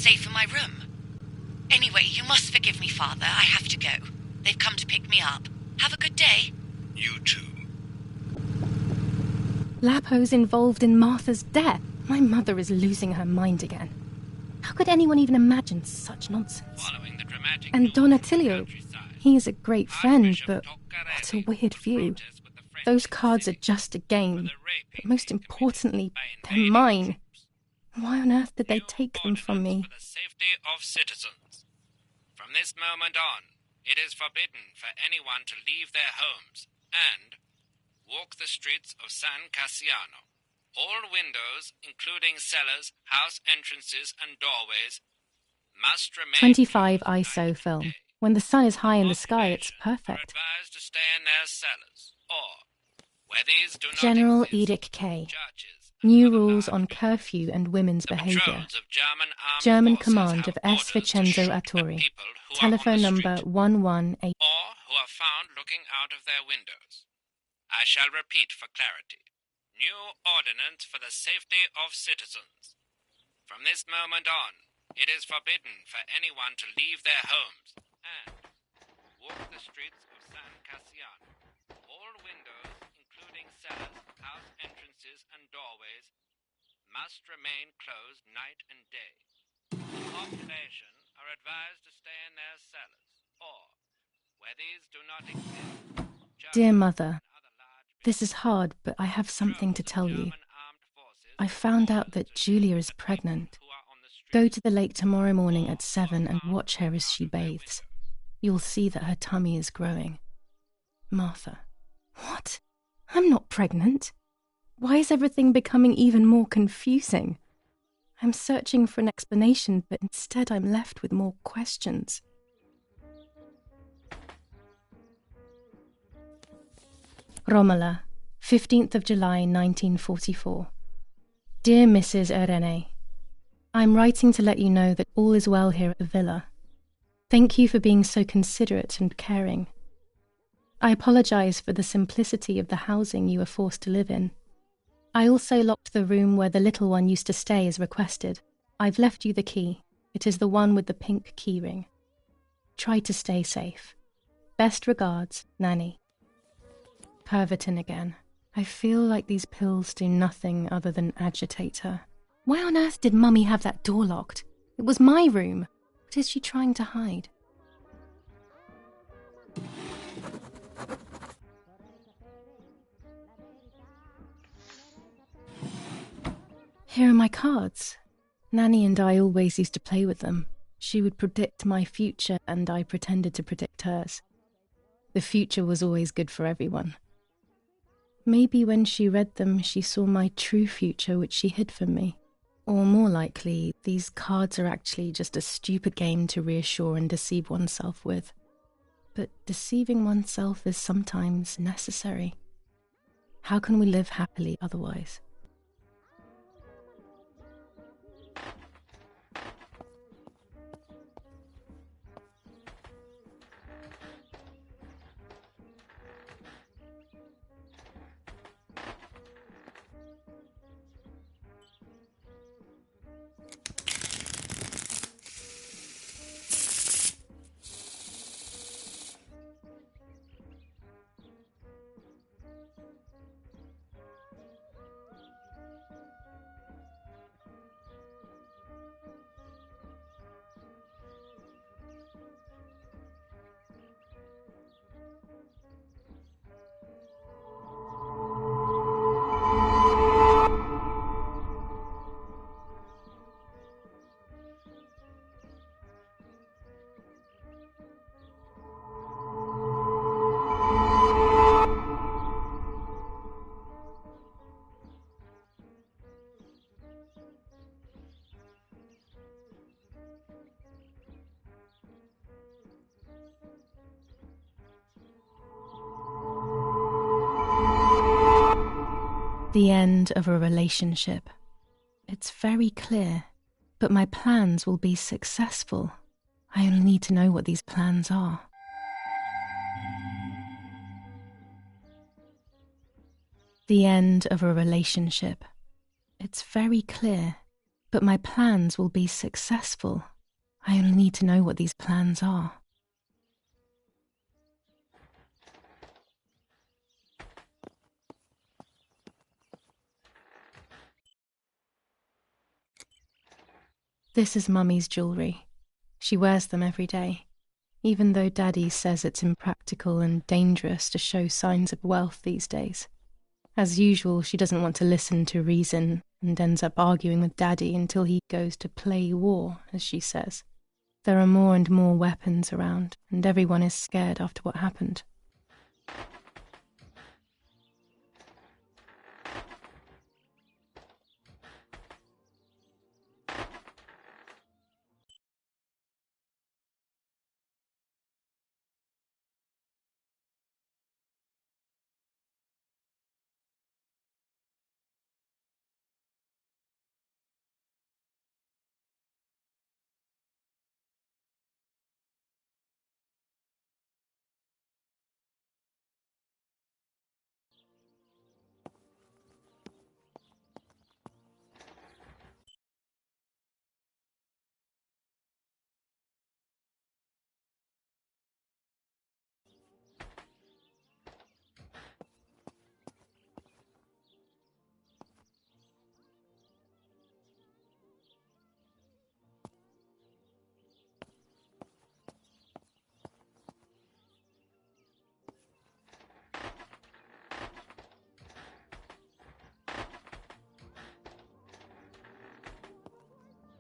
safe in my room. Anyway, you must forgive me, Father. I have to go. They've come to pick me up. Have a good day. You too. Lapo's involved in Martha's death. My mother is losing her mind again. How could anyone even imagine such nonsense? And Don Attilio, he is a great friend, but what a weird view. Those cards are just a game, but most importantly, they're mine. Why on earth did they take them from me? For the safety of citizens. From this moment on, it is forbidden for anyone to leave their homes and walk the streets of San Cassiano. All windows, including cellars, house entrances, and doorways, must remain 25 ISO film. When the sun is high in the sky, it's Are perfect. advised to stay in their cellars, or where these do not General exist, Edict K. churches and New other rules large on curfew and women's behaviour. patrols of German forces command have of S. orders to Vincenzo shoot at Arturi. people who are on Telephone the number street, 118. or who are found looking out of their windows. I shall repeat for clarity. New ordinance for the safety of citizens. From this moment on, it is forbidden for anyone to leave their homes and walk the streets of San Cassiano. All windows, including cellars, house entrances, and doorways, must remain closed night and day. The population are advised to stay in their cellars, or, where these do not exist, Dear churches Mother, and other large this is hard, but I have something to tell you. German armed forces I found out that Julia is pregnant. who are on the street Go to the lake tomorrow morning at 7 and watch her as she bathes. You'll see that her tummy is growing. Martha. What? I'm not pregnant. Why is everything becoming even more confusing? I'm searching for an explanation, but instead I'm left with more questions. Romola, 15th of July 1944. Dear Mrs. Irene, I'm writing to let you know that all is well here at the villa. Thank you for being so considerate and caring. I apologize for the simplicity of the housing you were forced to live in. I also locked the room where the little one used to stay as requested. I've left you the key. It is the one with the pink keyring. Try to stay safe. Best regards, Nanny. Pervertin again. I feel like these pills do nothing other than agitate her. Why on earth did Mummy have that door locked? It was my room. What is she trying to hide? Here are my cards. Nanny and I always used to play with them. She would predict my future and I pretended to predict hers. The future was always good for everyone. Maybe when she read them, she saw my true future which she hid from me. Or more likely, these cards are actually just a stupid game to reassure and deceive oneself with. But deceiving oneself is sometimes necessary. How can we live happily otherwise? The end of a relationship. It's very clear, but my plans will be successful. I only need to know what these plans are. The end of a relationship. It's very clear, But my plans will be successful. I only need to know what these plans are. This is Mummy's jewellery. She wears them every day, even though Daddy says it's impractical and dangerous to show signs of wealth these days. As usual, she doesn't want to listen to reason and ends up arguing with Daddy until he goes to play war, as she says. There are more and more weapons around, and everyone is scared after what happened.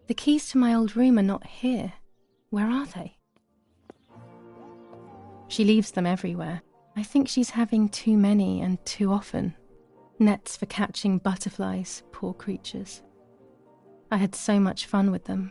The keys to my old room are not here. Where are they? She leaves them everywhere. I think she's having too many and too often. Nets for catching butterflies, poor creatures. I had so much fun with them.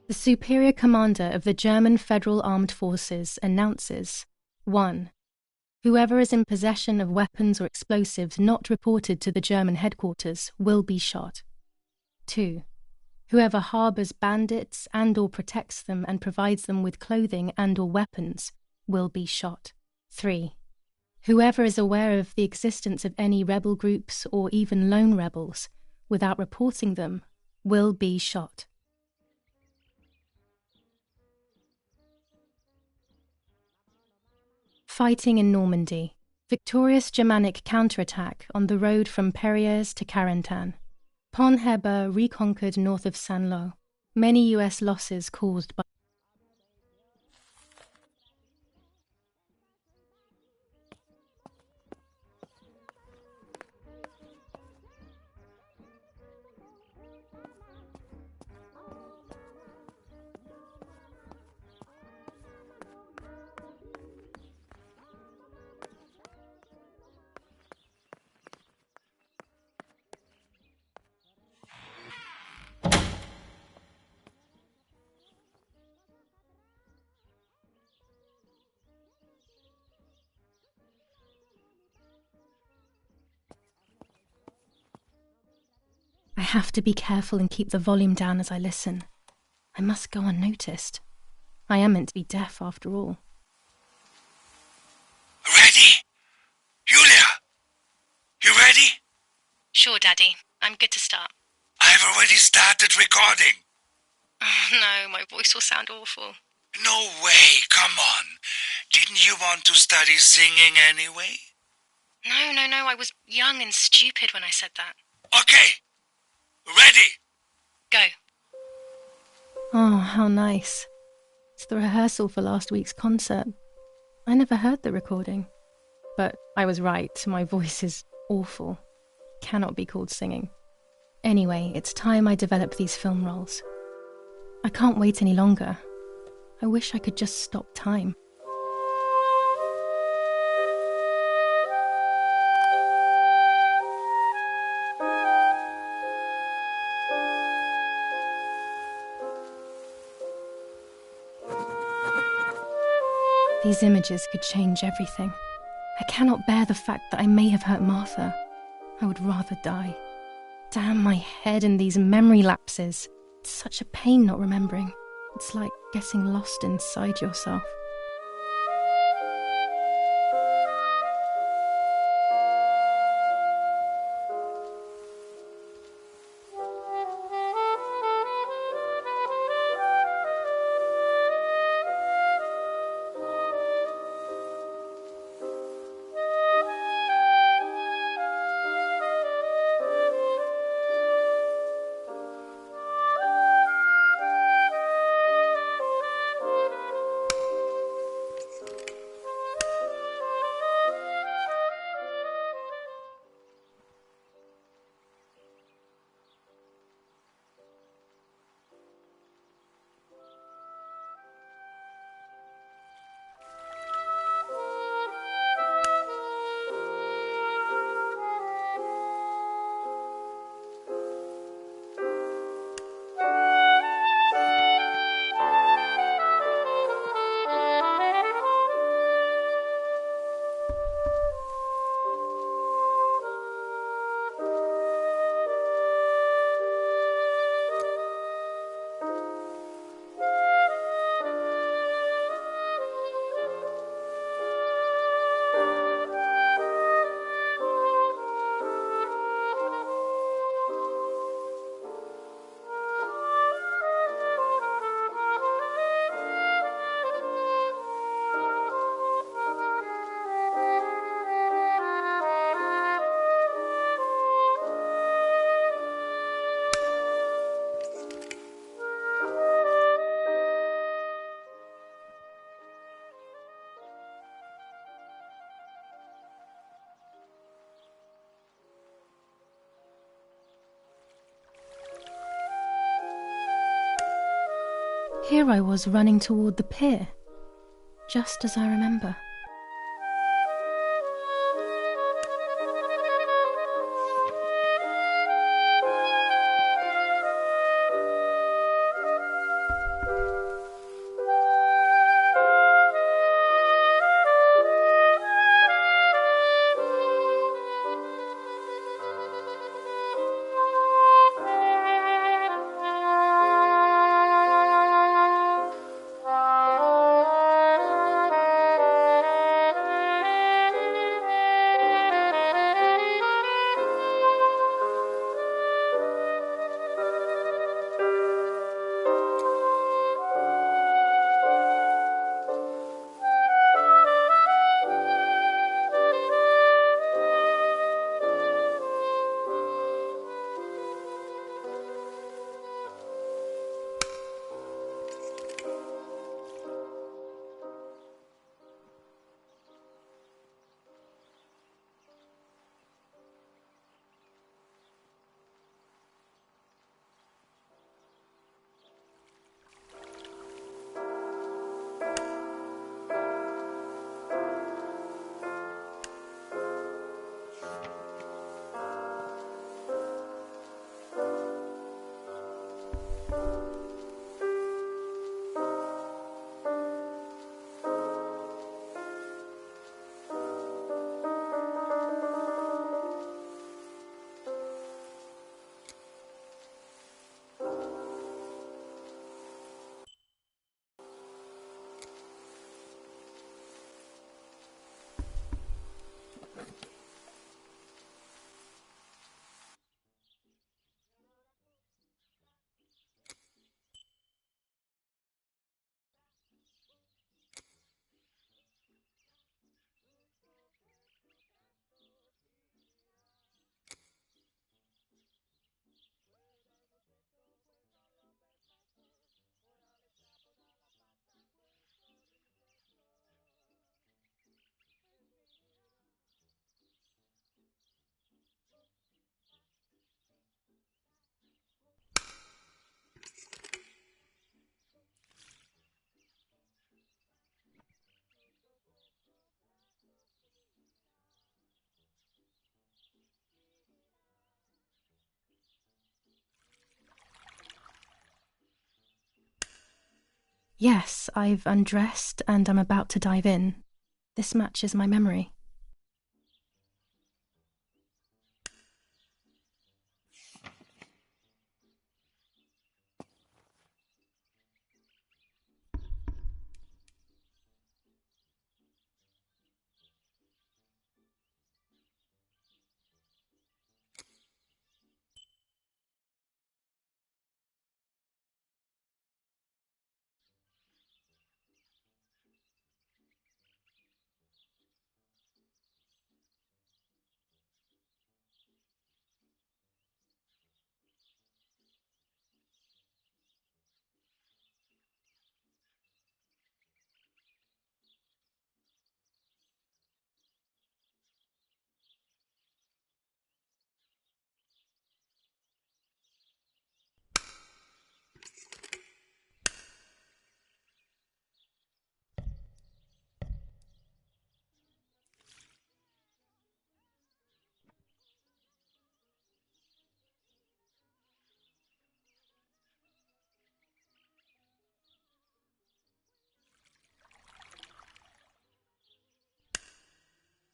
The Superior Commander of the German Federal Armed Forces announces 1. Whoever is in possession of weapons or explosives not reported to the German headquarters will be shot. 2. Whoever harbours bandits and/or protects them and provides them with clothing and/or weapons will be shot. 3. Whoever is aware of the existence of any rebel groups or even lone rebels without reporting them will be shot. Fighting in Normandy. Victorious Germanic counterattack on the road from Perriers to Carentan. Pont Heber reconquered north of Saint-Lô. Many US losses caused by I have to be careful and keep the volume down as I listen. I must go unnoticed. I am meant to be deaf after all. Ready? Sure, Daddy. I'm good to start. I've already started recording. Oh, no, my voice will sound awful. No way, come on. Didn't you want to study singing anyway? No, I was young and stupid when I said that. Okay, ready? Go. Oh, how nice. It's the rehearsal for last week's concert. I never heard the recording. But I was right, my voice is awful. Cannot be called singing. Anyway, it's time I develop these film roles. I can't wait any longer. I wish I could just stop time. These images could change everything. I cannot bear the fact that I may have hurt Martha. I would rather die. Damn my head and these memory lapses. It's such a pain not remembering. It's like getting lost inside yourself. Here I was running toward the pier, just as I remember. Yes, I've undressed and I'm about to dive in. This matches my memory.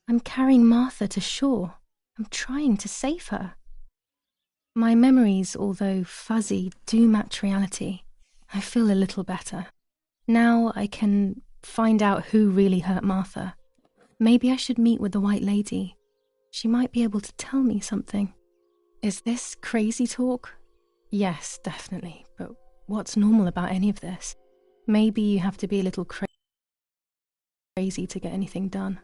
I'm carrying Martha to shore. I'm trying to save her. My memories, although fuzzy, do match reality. I feel a little better. Now I can find out who really hurt Martha. Maybe I should meet with the White Lady. She might be able to tell me something. Is this crazy talk? Yes, definitely. But what's normal about any of this? Maybe you have to be a little crazy to get anything done.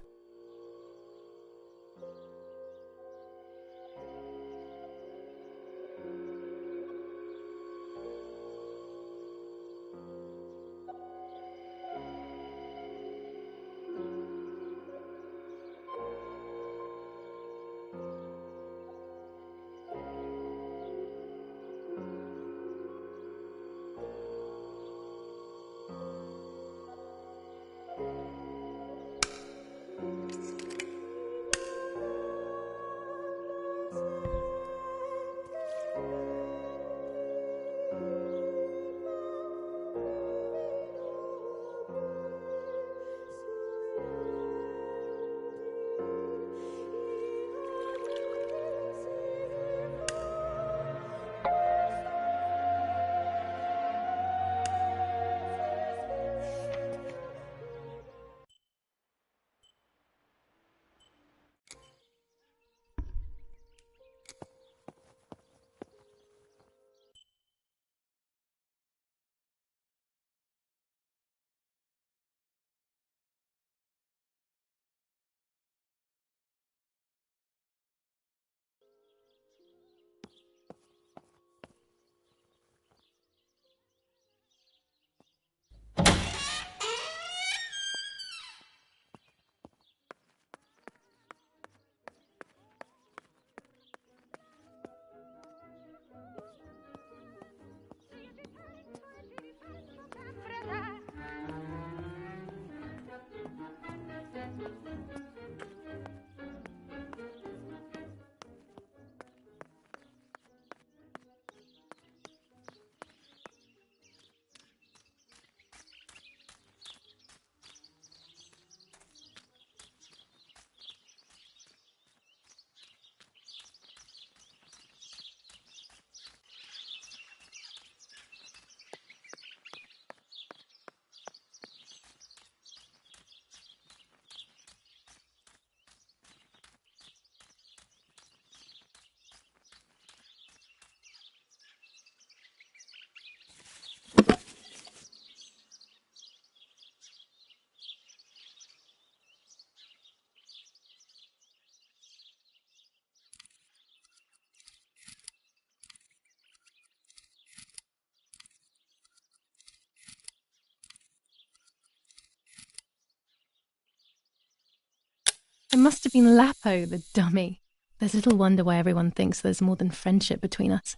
It must have been Lapo, the dummy. There's little wonder why everyone thinks there's more than friendship between us.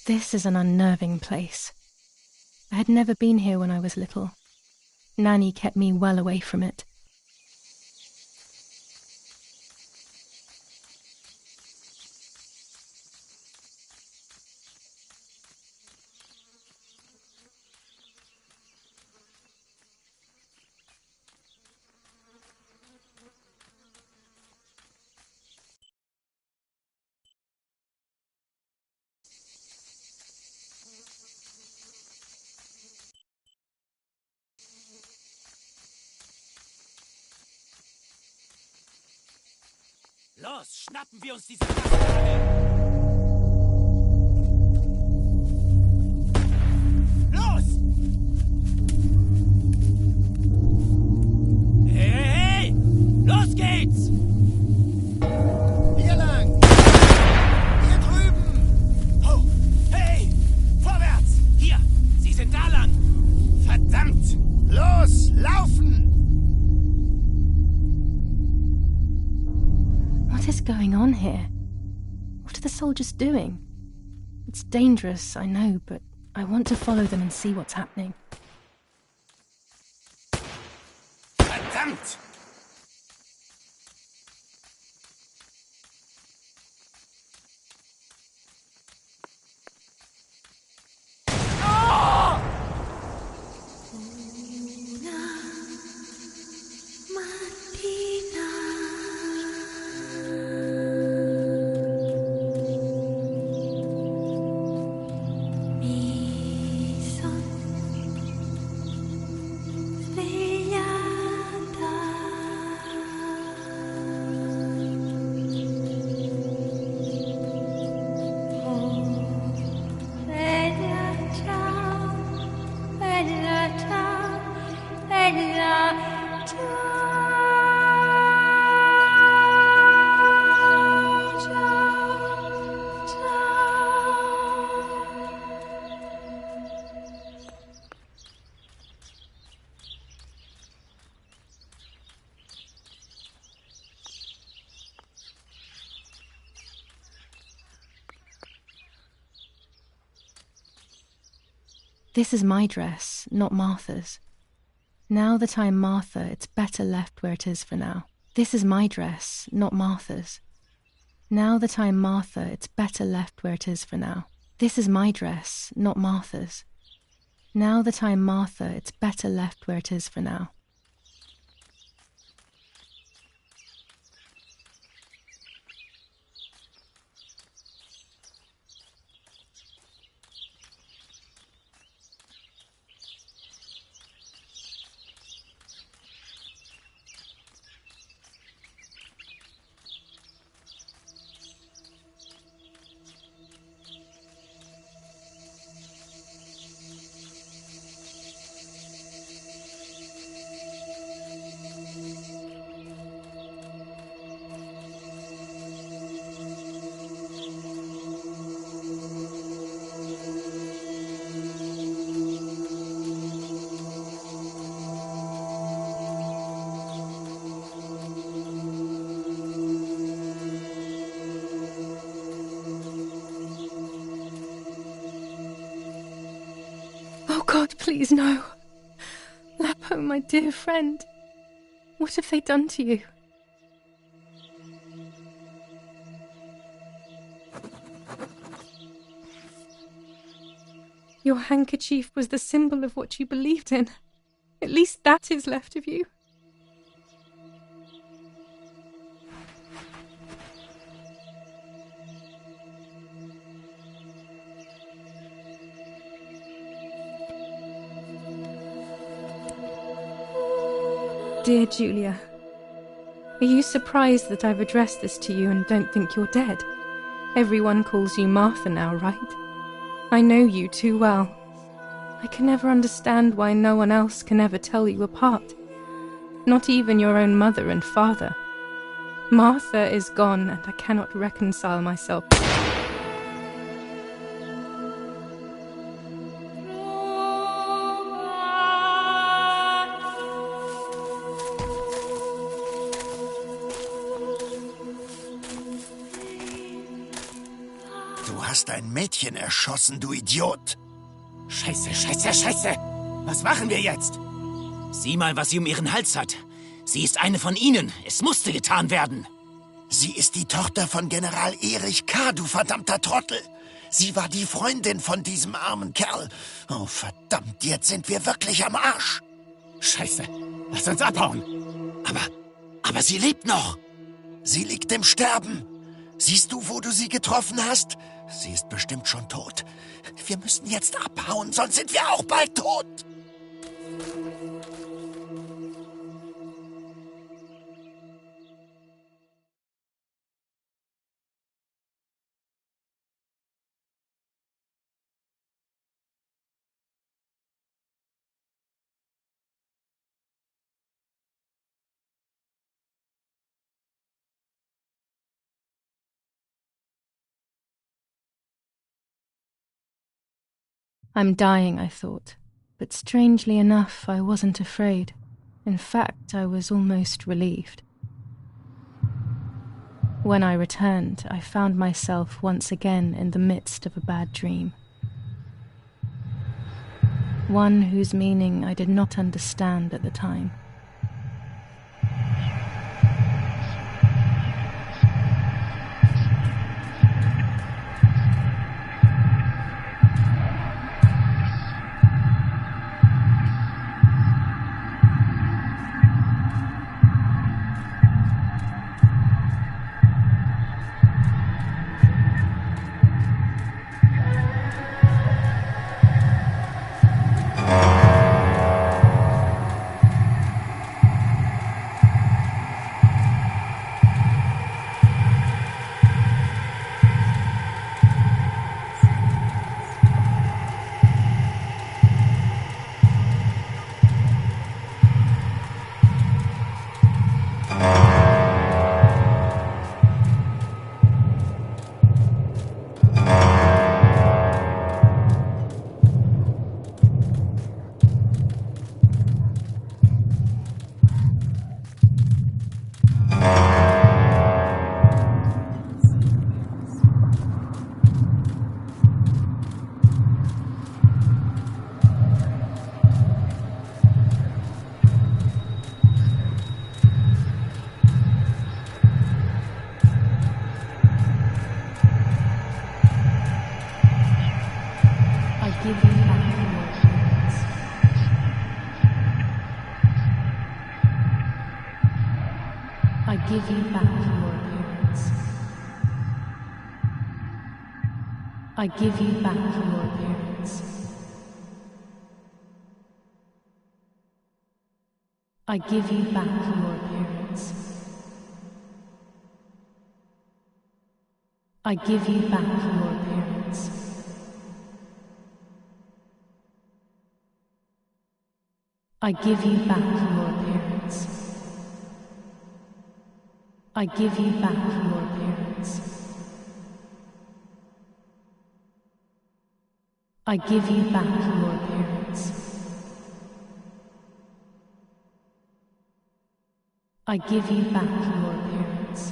This is an unnerving place. I had never been here when I was little. Nanny kept me well away from it. Los, schnappen wir uns diese Kacke! Los! Hey, hey, hey! Los geht's! Hier lang! Hier drüben! Oh, hey! Vorwärts! Hier! Sie sind da lang! Verdammt! Los, laufen! What is going on here? What are the soldiers doing? It's dangerous, I know, but I want to follow them and see what's happening. Verdammt! This is my dress, not Martha's. Now that I am Martha, it's better left where it is for now. This is my dress, not Martha's. Now that I am Martha, it's better left where it is for now. This is my dress, not Martha's. Now that I am Martha, it's better left where it is for now. Oh God, please no. Lapo, my dear friend. What have they done to you? Your handkerchief was the symbol of what you believed in. At least that is left of you. Dear Julia, are you surprised that I've addressed this to you and don't think you're dead? Everyone calls you Martha now, right? I know you too well. I can never understand why no one else can ever tell you apart. Not even your own mother and father. Martha is gone and I cannot reconcile myself. Du hast ein Mädchen erschossen, du Idiot. Scheiße, scheiße, scheiße. Was machen wir jetzt? Sieh mal, was sie um ihren Hals hat. Sie ist eine von ihnen. Es musste getan werden. Sie ist die Tochter von General Erich K., du verdammter Trottel. Sie war die Freundin von diesem armen Kerl. Oh, verdammt, jetzt sind wir wirklich am Arsch. Scheiße, lass uns abhauen. Aber sie lebt noch. Sie liegt im Sterben. Siehst du, wo du sie getroffen hast? Sie ist bestimmt schon tot. Wir müssen jetzt abhauen, sonst sind wir auch bald tot. I'm dying, I thought, but strangely enough, I wasn't afraid. In fact, I was almost relieved. When I returned, I found myself once again in the midst of a bad dream. One whose meaning I did not understand at the time. I give you back your appearance. I give you back your appearance. I give you back your appearance. I give you back your appearance. I give you back your appearance. I give you back your appearance. I give you back your appearance. I give you back your appearance.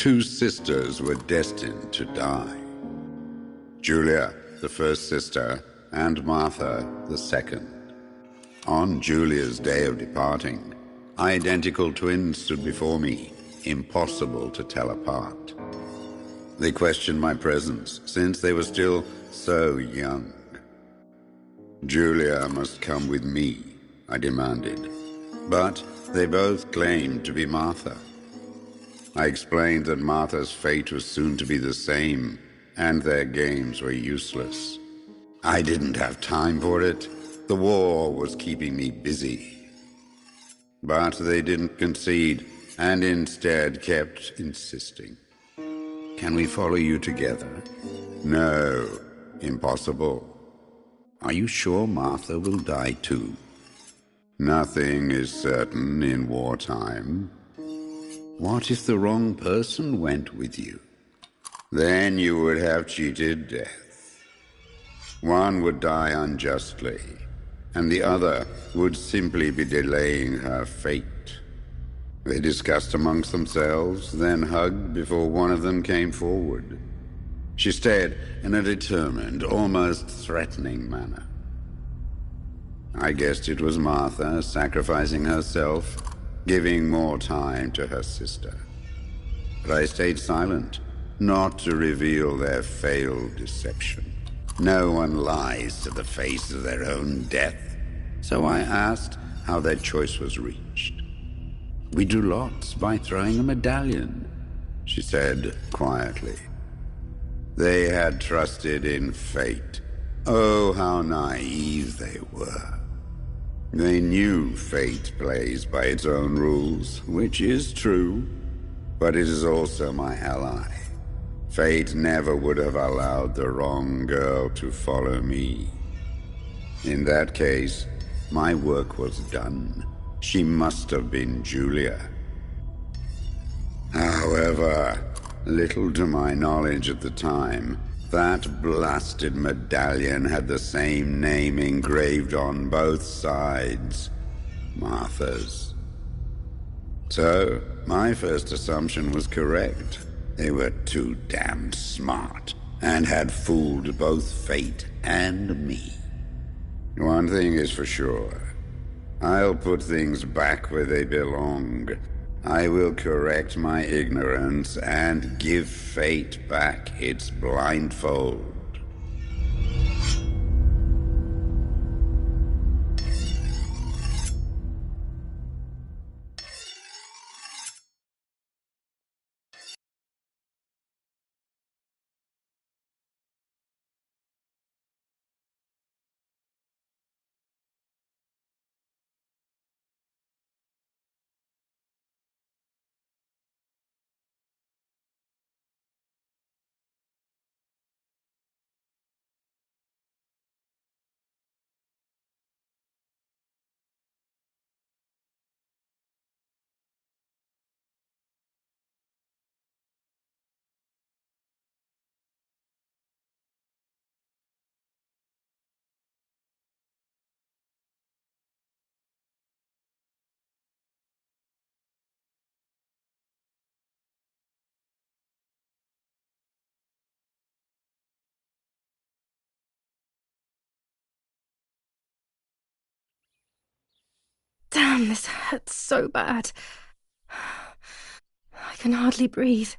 Two sisters were destined to die. Julia, the first sister, and Martha, the second. On Julia's day of departing, identical twins stood before me, impossible to tell apart. They questioned my presence, since they were still so young. Julia must come with me, I demanded, but they both claimed to be Martha. I explained that Martha's fate was soon to be the same, and their games were useless. I didn't have time for it. The war was keeping me busy. But they didn't concede, and instead kept insisting. Can we follow you together? No, impossible. Are you sure Martha will die too? Nothing is certain in wartime. What if the wrong person went with you? Then you would have cheated death. One would die unjustly, and the other would simply be delaying her fate. They discussed amongst themselves, then hugged before one of them came forward. She stared in a determined, almost threatening manner. I guessed it was Martha sacrificing herself, giving more time to her sister. But I stayed silent, not to reveal their failed deception. No one lies to the face of their own death, so I asked how their choice was reached. We drew lots by throwing a medallion, she said quietly. They had trusted in fate. Oh, how naive they were. They knew fate plays by its own rules, which is true, but it is also my ally. Fate never would have allowed the wrong girl to follow me. In that case, my work was done. She must have been Julia. However, little to my knowledge at the time, that blasted medallion had the same name engraved on both sides, Martha's. So, my first assumption was correct. They were too damned smart, and had fooled both fate and me. One thing is for sure. I'll put things back where they belong. I will correct my ignorance and give fate back its blindfold. Damn, this hurts so bad. I can hardly breathe.